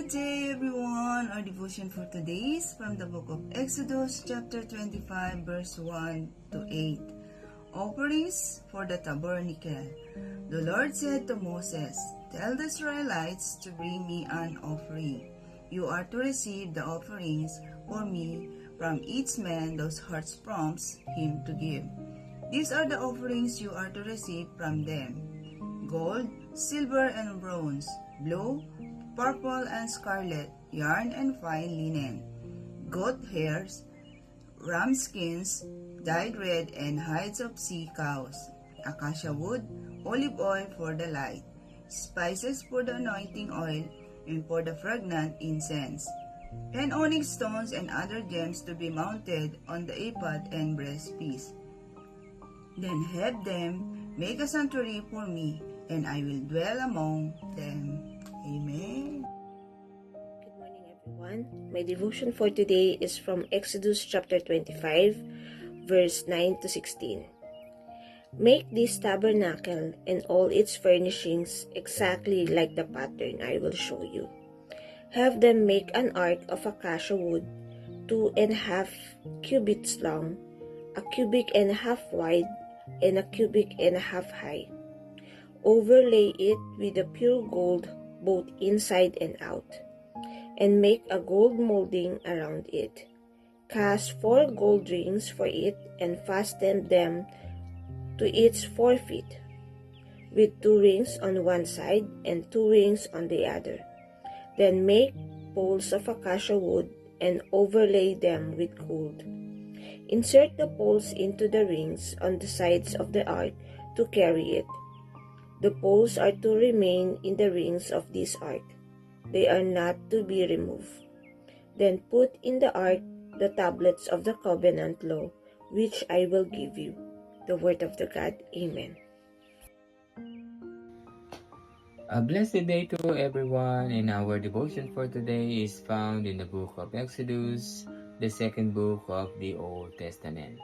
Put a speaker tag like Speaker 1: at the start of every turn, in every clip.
Speaker 1: Good day, everyone. Our devotion for today is from the book of Exodus, chapter 25, verse 1 to 8. Offerings for the tabernacle. The Lord said to Moses, "Tell the Israelites to bring me an offering. You are to receive the offerings for me from each man whose heart prompts him to give. These are the offerings you are to receive from them: gold, silver, and bronze, blue, purple, and scarlet, yarn and fine linen, goat hairs, ram skins, dyed red, and hides of sea cows, acacia wood, olive oil for the light, spices for the anointing oil, and for the fragrant incense, and onyx stones and other gems to be mounted on the ephod and breastpiece. Then have them make a sanctuary for me, and I will dwell among them." Amen.
Speaker 2: Good morning, everyone. My devotion for today is from Exodus chapter 25, verse 9 to 16. Make this tabernacle and all its furnishings exactly like the pattern I will show you. Have them make an ark of acacia wood, 2.5 cubits long, 1.5 cubits wide, and 1.5 cubits high. Overlay it with the pure gold both inside and out, and make a gold molding around it. Cast 4 gold rings for it and fasten them to its 4 feet, with 2 rings on one side and 2 rings on the other. Then make poles of acacia wood and overlay them with gold. Insert the poles into the rings on the sides of the ark to carry it. The poles are to remain in the rings of this ark. They are not to be removed. Then put in the ark the tablets of the covenant law, which I will give you. The word of the God. Amen.
Speaker 3: A blessed day to everyone, and our devotion for today is found in the book of Exodus, the second book of the Old Testament.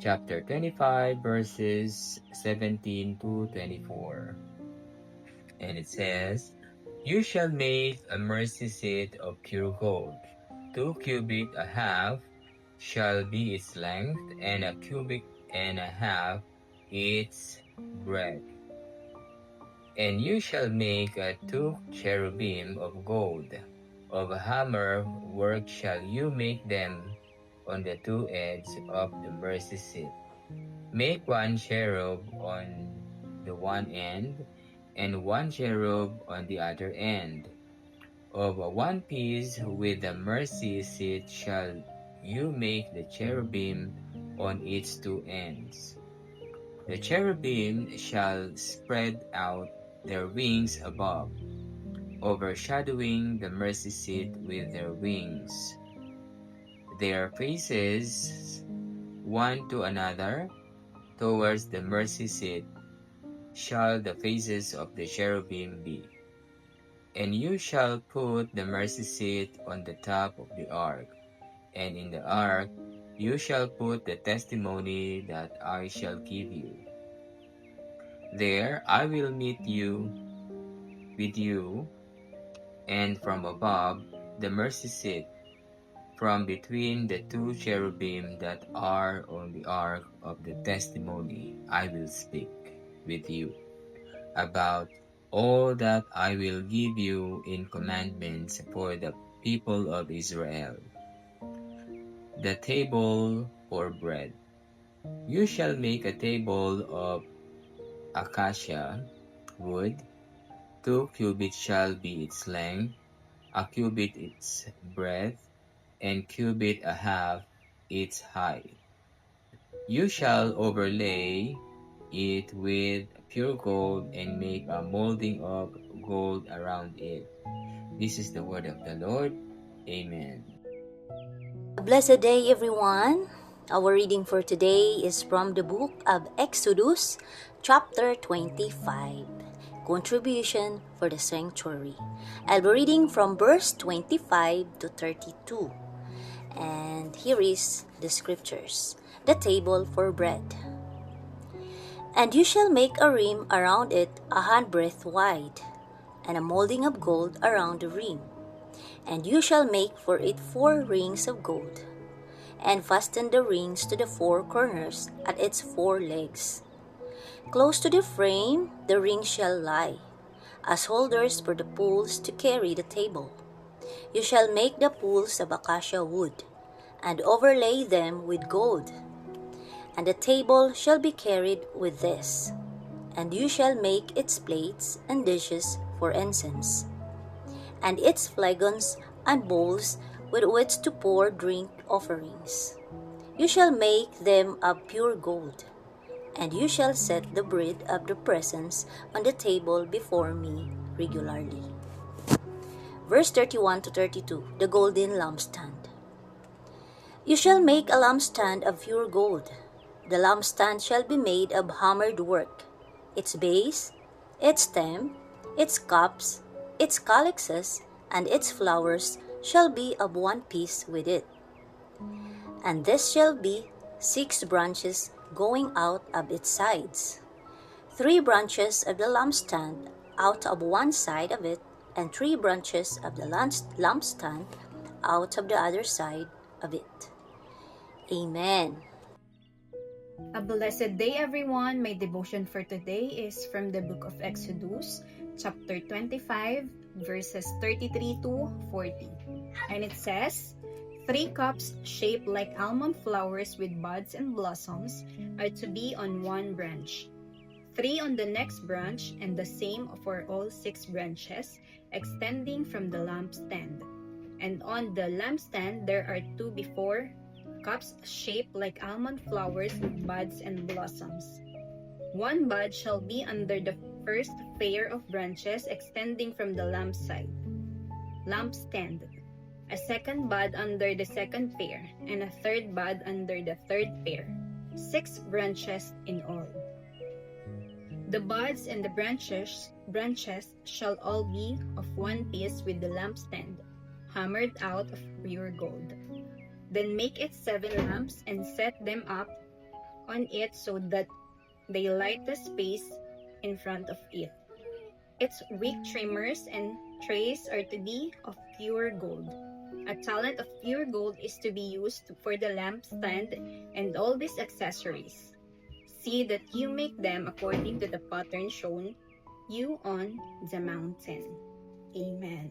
Speaker 3: Chapter 25, verses 17 to 24. And it says, "You shall make a mercy seat of pure gold. 2 cubits a half shall be its length, and 1.5 cubits its breadth. And you shall make 2 cherubim of gold. Of hammer work shall you make them on the 2 edges of the mercy seat. Make 1 cherub on the one end, and 1 cherub on the other end. Of one piece with the mercy seat shall you make the cherubim on its 2 ends. The cherubim shall spread out their wings above, overshadowing the mercy seat with their wings. Their faces one to another towards the mercy seat shall the faces of the cherubim be. And you shall put the mercy seat on the top of the ark, and in the ark you shall put the testimony that I shall give you. There I will meet with you, and from above the mercy seat, from between the 2 cherubim that are on the ark of the testimony, I will speak with you about all that I will give you in commandments for the people of Israel. The table for bread. You shall make a table of acacia wood. 2 cubits shall be its length, 1 cubit its breadth, and 1.5 cubits its height. You shall overlay it with pure gold and make a molding of gold around it. This is the word of the Lord. Amen.
Speaker 4: A blessed day, everyone. Our reading for today is from the book of Exodus, chapter 25. Contribution for the sanctuary. I'll be reading from verse 25 to 32. And here is the scriptures. The table for bread. "And you shall make a rim around it 1 handbreadth wide, and a molding of gold around the rim. And you shall make for it 4 rings of gold, and fasten the rings to the 4 corners at its 4 legs. Close to the frame the rings shall lie, as holders for the poles to carry the table. You shall make the poles of acacia wood, and overlay them with gold. And the table shall be carried with this. And you shall make its plates and dishes for incense, and its flagons and bowls with which to pour drink offerings. You shall make them of pure gold, and you shall set the bread of the presence on the table before me regularly. Verse 31 to 32, the golden lampstand. You shall make a lampstand of pure gold. The lampstand shall be made of hammered work. Its base, its stem, its cups, its calyxes, and its flowers shall be of one piece with it. And this shall be 6 branches going out of its sides, 3 branches of the lampstand out of one side of it, and 3 branches of the lampstand out of the other side of it. Amen.
Speaker 5: A blessed day, everyone. My devotion for today is from the book of Exodus, chapter 25, verses 33 to 40. And it says, 3 cups shaped like almond flowers with buds and blossoms are to be on one branch, 3 on the next branch, and the same for all 6 branches, extending from the lampstand. And on the lampstand there are 2 before cups shaped like almond flowers with buds and blossoms. 1 bud shall be under the first pair of branches extending from the lampstand, a 2nd bud under the 2nd pair, and a 3rd bud under the 3rd pair, 6 branches in all. The buds and the branches shall all be of one piece with the lampstand, hammered out of pure gold. Then make it 7 lamps and set them up on it so that they light the space in front of it. Its wick trimmers and trays are to be of pure gold. A talent of pure gold is to be used for the lampstand and all these accessories. See that you make them according to the pattern shown you on the mountain. Amen.